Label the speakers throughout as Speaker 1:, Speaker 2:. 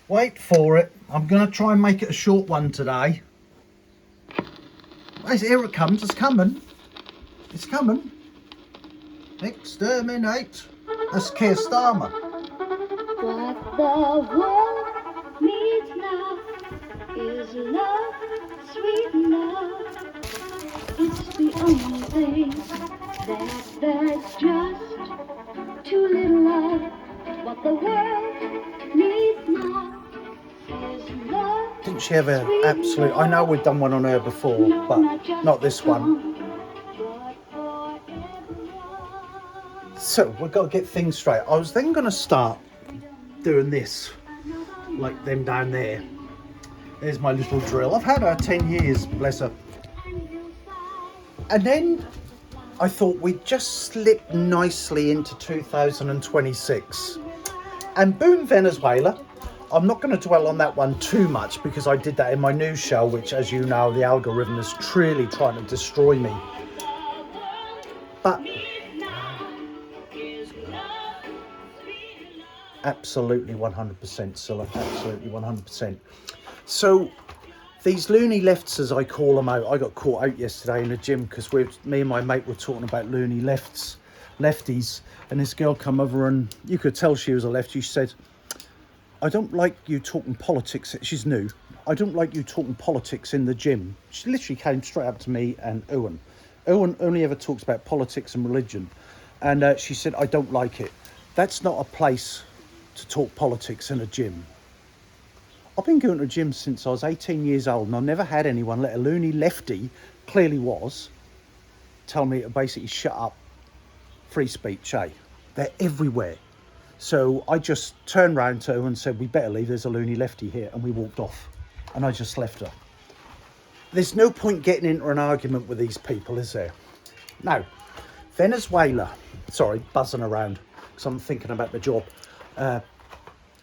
Speaker 1: Wait for it. I'm going to try and make it a short one today. Here it comes. It's coming. It's coming. Exterminate. That's Keir Starmer.
Speaker 2: What the world needs now is love, sweet love. It's the only thing that there's just too little of. What the world needs now is love.
Speaker 1: Didn't she have an absolute... I know we've done one on her before, but not this one. So we've got to get things straight. I was then going to start doing this, like them down there. There's my little drill. I've had her 10 years, bless her. And then I thought we'd just slip nicely into 2026. And boom, Venezuela. I'm not going to dwell on that one too much because I did that in my news show, which, as you know, the algorithm is truly trying to destroy me. But absolutely 100%, Scylla, absolutely 100%. So these loony lefts, as I call them out, I got caught out yesterday in the gym because me and my mate were talking about loony lefties, and this girl come over and you could tell she was a lefty. She said, I don't like you talking politics. She's new. I don't like you talking politics in the gym. She literally came straight up to me and Owen. Owen only ever talks about politics and religion. And she said, I don't like it. That's not a place to talk politics in a gym. I've been going to a gym since I was 18 years old and I've never had anyone, let a loony lefty, clearly was, tell me to basically shut up. Free speech, eh? They're everywhere. So I just turned round to her and said, we better leave, there's a loony lefty here, and we walked off. And I just left her. There's no point getting into an argument with these people, is there? Now, Venezuela, sorry, buzzing around, because I'm thinking about the job.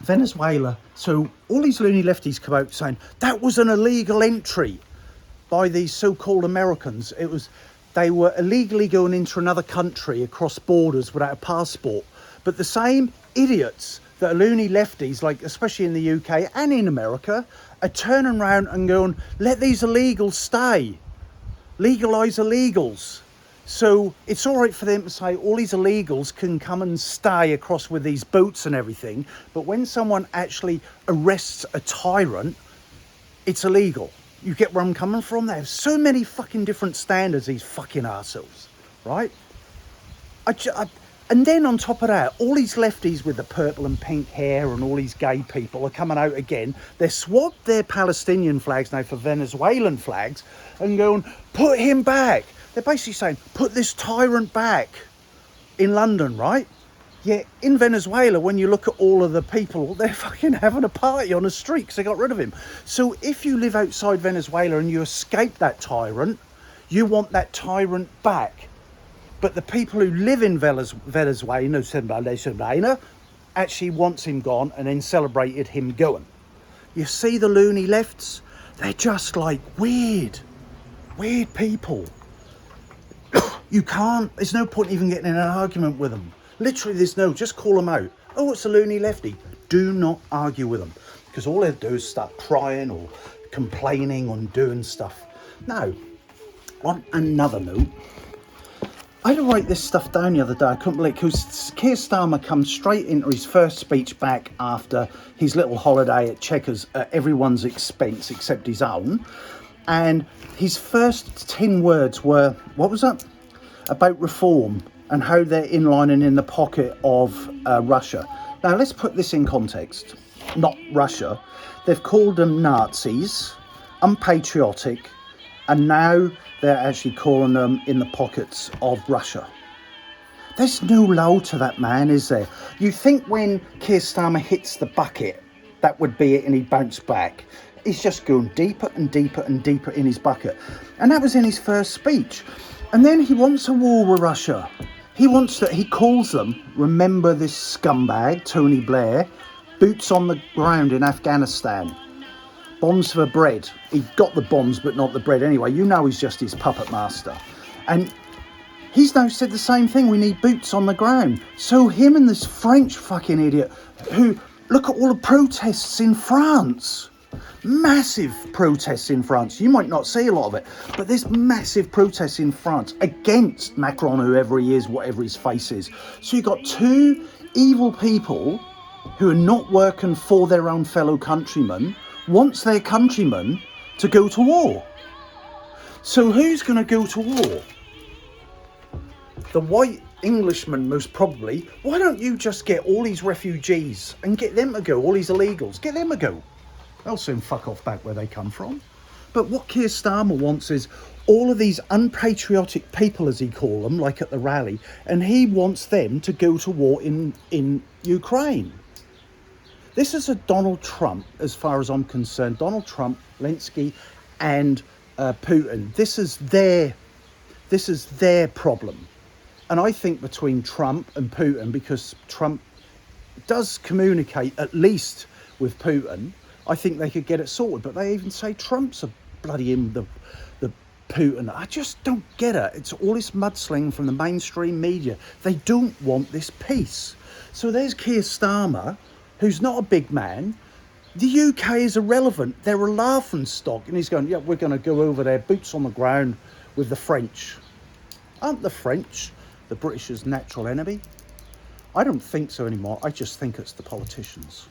Speaker 1: Venezuela, so all these loony lefties come out saying, that was an illegal entry by these so-called Americans. They were illegally going into another country across borders without a passport. But the same idiots that are loony lefties, like especially in the UK and in America, are turning around and going, let these illegals stay. Legalise illegals. So it's all right for them to say all these illegals can come and stay across with these boats and everything. But when someone actually arrests a tyrant, it's illegal. You get where I'm coming from? They have so many fucking different standards, these fucking arseholes, right? And then on top of that, all these lefties with the purple and pink hair and all these gay people are coming out again. They swapped their Palestinian flags now for Venezuelan flags and going, put him back. They're basically saying, put this tyrant back in London, right? Yet in Venezuela, when you look at all of the people, they're fucking having a party on the street because they got rid of him. So if you live outside Venezuela and you escape that tyrant, you want that tyrant back. But the people who live in Venezuela actually wants him gone and then celebrated him going. You see the loony lefts? They're just like weird people. There's no point even getting in an argument with them. Literally, just call them out. Oh, it's a loony lefty. Do not argue with them. Because all they do is start crying or complaining or doing stuff. Now, on another note, I had to write this stuff down the other day. I couldn't believe it because Keir Starmer comes straight into his first speech back after his little holiday at Chequers at everyone's expense except his own. And his first 10 words were, what was that? About reform and how they're inlining in the pocket of Russia. Now, let's put this in context. Not Russia. They've called them Nazis, unpatriotic, and now they're actually calling them in the pockets of Russia. There's no low to that man, is there? You think when Keir Starmer hits the bucket, that would be it and he'd bounce back. He's just going deeper and deeper and deeper in his bucket. And that was in his first speech. And then he wants a war with Russia. He calls them, remember this scumbag, Tony Blair, boots on the ground in Afghanistan. Bombs for bread. He got the bombs, but not the bread anyway. You know he's just his puppet master. And he's now said the same thing. We need boots on the ground. So him and this French fucking idiot who Look at all the protests in France. Massive protests in France. You might not see a lot of it, but there's massive protests in France against Macron, whoever he is, whatever his face is. So you've got two evil people who are not working for their own fellow countrymen, wants their countrymen to go to war. So who's going to go to war? The white Englishman, most probably. Why don't you just get all these refugees and get them to go, all these illegals, get them to go. They'll soon fuck off back where they come from. But what Keir Starmer wants is all of these unpatriotic people, as he call them, like at the rally, and he wants them to go to war in Ukraine. This is a Donald Trump, as far as I'm concerned. Donald Trump, Zelensky, and Putin. This is their problem. And I think between Trump and Putin, because Trump does communicate at least with Putin, I think they could get it sorted. But they even say Trump's a bloody the Putin. I just don't get it. It's all this mudslinging from the mainstream media. They don't want this peace. So there's Keir Starmer, who's not a big man. The UK is irrelevant. They're a laughing stock. And he's going, yeah, we're going to go over there, boots on the ground with the French. Aren't the French the British's natural enemy? I don't think so anymore. I just think it's the politicians.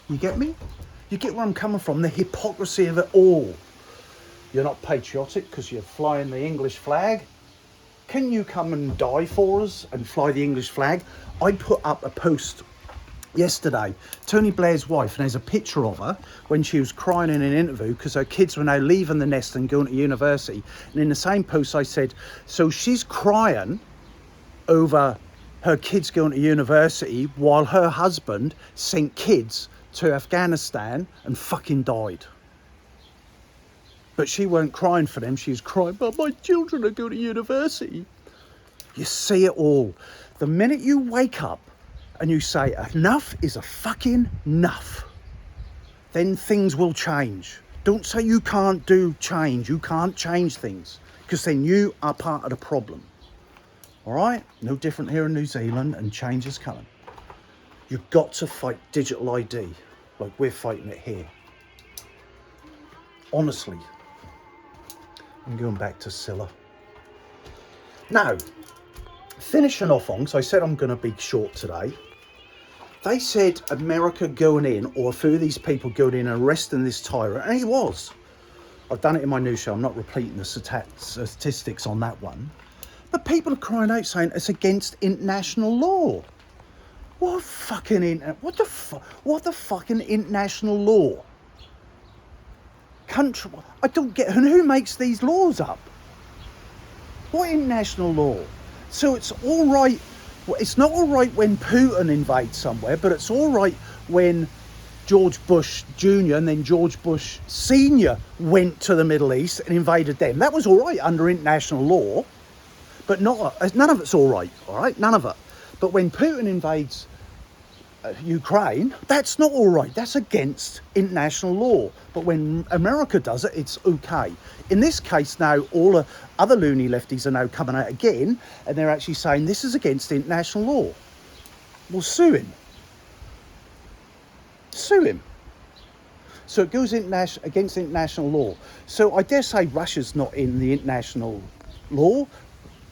Speaker 1: You get me? You get where I'm coming from? The hypocrisy of it all. You're not patriotic because you're flying the English flag. Can you come and die for us and fly the English flag? I put up a post yesterday, Tony Blair's wife, and there's a picture of her when she was crying in an interview because her kids were now leaving the nest and going to university. And in the same post I said, so she's crying over her kids going to university while her husband sent kids to Afghanistan and fucking died. But she weren't crying for them, she was crying, but my children are going to university. You see it all. The minute you wake up and you say enough is a fucking enough, then things will change. Don't say you can't do change. You can't change things, because then you are part of the problem. All right? No different here in New Zealand, and change is coming. You've got to fight digital ID like we're fighting it here. Honestly. I'm going back to Scylla. Now, finishing off on, because I said I'm going to be short today. They said America going in, or a few of these people going in and arresting this tyrant, and he was. I've done it in my new show. I'm not repeating the statistics on that one. But people are crying out saying it's against international law. What the fucking international law? Country, I don't get, and who makes these laws up? What international law? So it's all right. It's not all right when Putin invades somewhere, but it's all right when George Bush Jr. and then George Bush Sr. went to the Middle East and invaded them. That was all right under international law, but none of it's all right, none of it. But when Putin invades Ukraine, that's not all right. That's against international law. But when America does it, it's okay. In this case now, all the other loony lefties are now coming out again, and they're actually saying this is against international law. Well, sue him. Sue him. So it goes against international law. So I dare say Russia's not in the international law.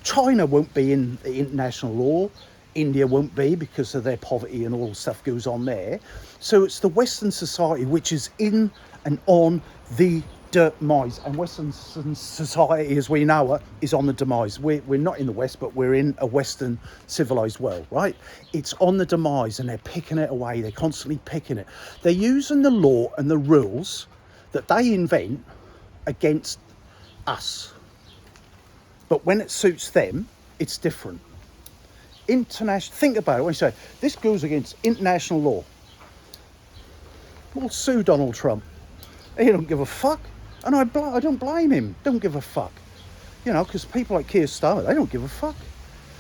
Speaker 1: China won't be in the international law. India won't be because of their poverty and all the stuff goes on there. So it's the Western society which is in and on the demise. And Western society, as we know it, is on the demise. We're not in the West, but we're in a Western civilized world, right? It's on the demise, and they're picking it away. They're constantly picking it. They're using the law and the rules that they invent against us. But when it suits them, it's different. International, think about it when you say this goes against international law. Well, sue Donald Trump. He don't give a fuck, and I don't blame him. Don't give a fuck, because people like Keir Starmer, they don't give a fuck.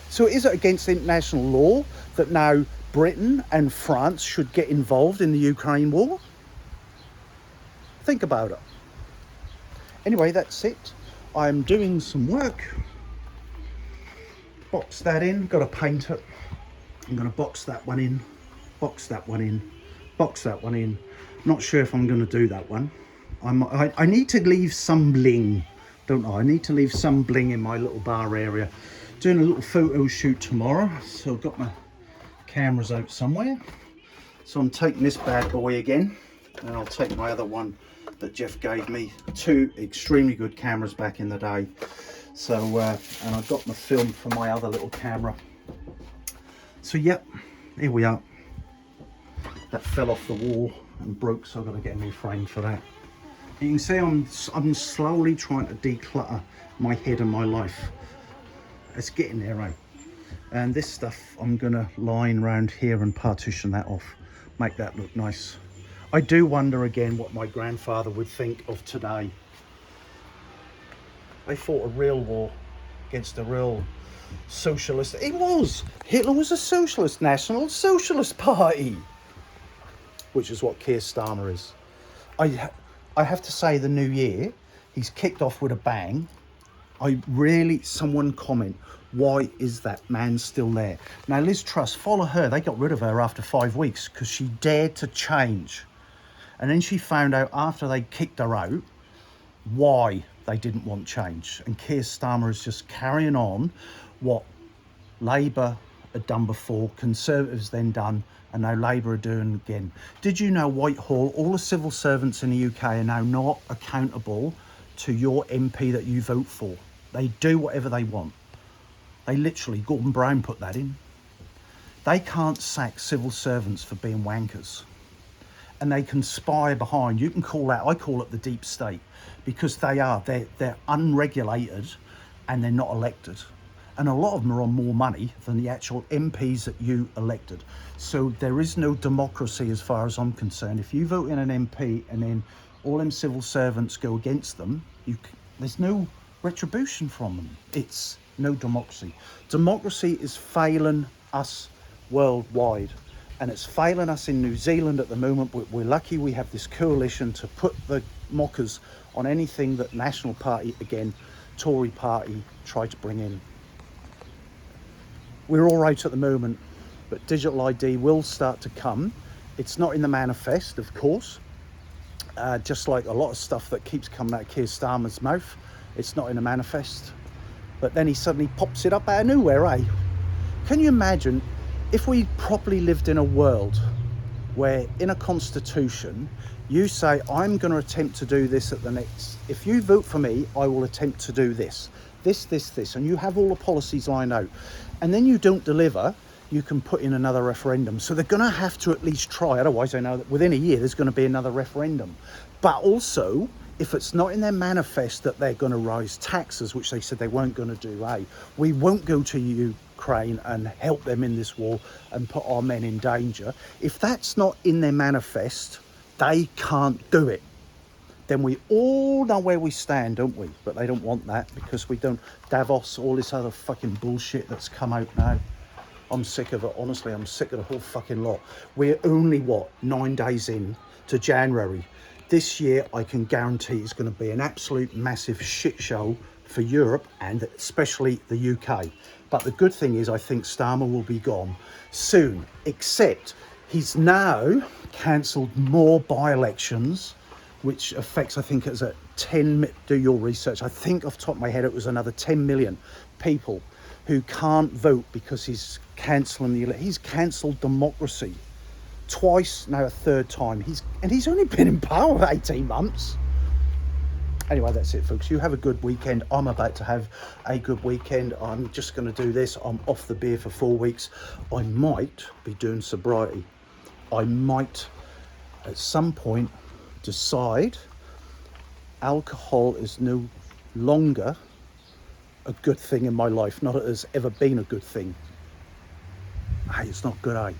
Speaker 1: So is it against international law that now Britain and France should get involved in the Ukraine war? Think about it. Anyway, that's it. I'm doing some work. Box that in, got to paint it. I'm going to box that one in box that one in, box that one in. Not sure if I'm going to do that one. I need to leave some bling, don't I? I need to leave some bling in my little bar area. Doing a little photo shoot tomorrow, so I've got my cameras out somewhere. So I'm taking this bad boy again, and I'll take my other one that Jeff gave me. 2 extremely good cameras back in the day. So, and I've got my film from my other little camera. So, yep, here we are. That fell off the wall and broke, so I've got to get a new frame for that. You can see I'm slowly trying to declutter my head and my life. It's getting there, right? And this stuff I'm going to line around here and partition that off. Make that look nice. I do wonder again what my grandfather would think of today. They fought a real war against a real socialist. It was. Hitler was a socialist, National Socialist Party, which is what Keir Starmer is. I have to say, the new year, he's kicked off with a bang. Someone comment, why is that man still there? Now, Liz Truss, follow her. They got rid of her after 5 weeks because she dared to change. And then she found out after they kicked her out why they didn't want change. And Keir Starmer is just carrying on what Labour had done before, Conservatives then done, and now Labour are doing again. Did you know Whitehall, all the civil servants in the UK are now not accountable to your MP that you vote for? They do whatever they want. They literally, Gordon Brown put that in. They can't sack civil servants for being wankers. And they conspire behind, you can call that, I call it the deep state, because they're unregulated and they're not elected. And a lot of them are on more money than the actual MPs that you elected. So there is no democracy as far as I'm concerned. If you vote in an MP and then all them civil servants go against them, there's no retribution from them. It's no democracy. Democracy is failing us worldwide, and it's failing us in New Zealand at the moment. We're lucky we have this coalition to put the mockers on anything that National Party, again, Tory Party, try to bring in. We're all right at the moment, but digital ID will start to come. It's not in the manifest, of course, just like a lot of stuff that keeps coming out of Keir Starmer's mouth. It's not in a manifest, but then he suddenly pops it up out of nowhere, eh? Can you imagine if we properly lived in a world where in a constitution you say, I'm going to attempt to do this at the next, if you vote for me, I will attempt to do this, and you have all the policies lined out, and then you don't deliver, you can put in another referendum. So they're going to have to at least try, otherwise I know that within a year there's going to be another referendum. But also, if it's not in their manifest that they're going to rise taxes, which they said they weren't going to do, we won't go to Ukraine and help them in this war and put our men in danger. If that's not in their manifest, they can't do it. Then we all know where we stand, don't we? But they don't want that because we don't. Davos, all this other fucking bullshit that's come out now. I'm sick of it, honestly. I'm sick of the whole fucking lot. We're only, 9 days in to January. This year, I can guarantee it's going to be an absolute massive shit show for Europe and especially the UK. But the good thing is I think Starmer will be gone soon, except he's now cancelled more by-elections, which affects, I think it's at 10, do your research, I think off the top of my head it was another 10 million people who can't vote because he's cancelling he's cancelled democracy. Twice, now a third time. He's only been in power for 18 months. Anyway, that's it, folks. You have a good weekend. I'm about to have a good weekend. I'm just going to do this. I'm off the beer for 4 weeks. I might be doing sobriety. I might, at some point, decide alcohol is no longer a good thing in my life. Not that it's ever been a good thing. Hey, it's not good, eh?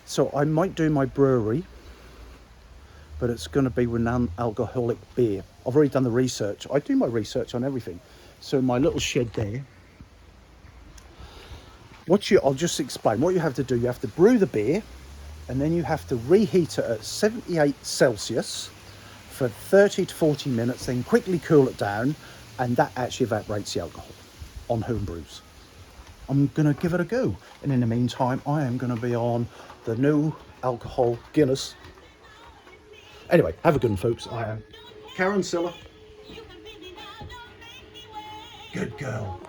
Speaker 1: So I might do my brewery, but it's going to be with non-alcoholic beer. I've already done the research. I do my research on everything. So my little shed there, I'll just explain. What you have to do, you have to brew the beer, and then you have to reheat it at 78 Celsius for 30 to 40 minutes, then quickly cool it down, and that actually evaporates the alcohol on home brews. I'm going to give it a go. And in the meantime, I am going to be on the no alcohol Guinness. Anyway, have a good one, folks. I am Karen Siller. Good girl.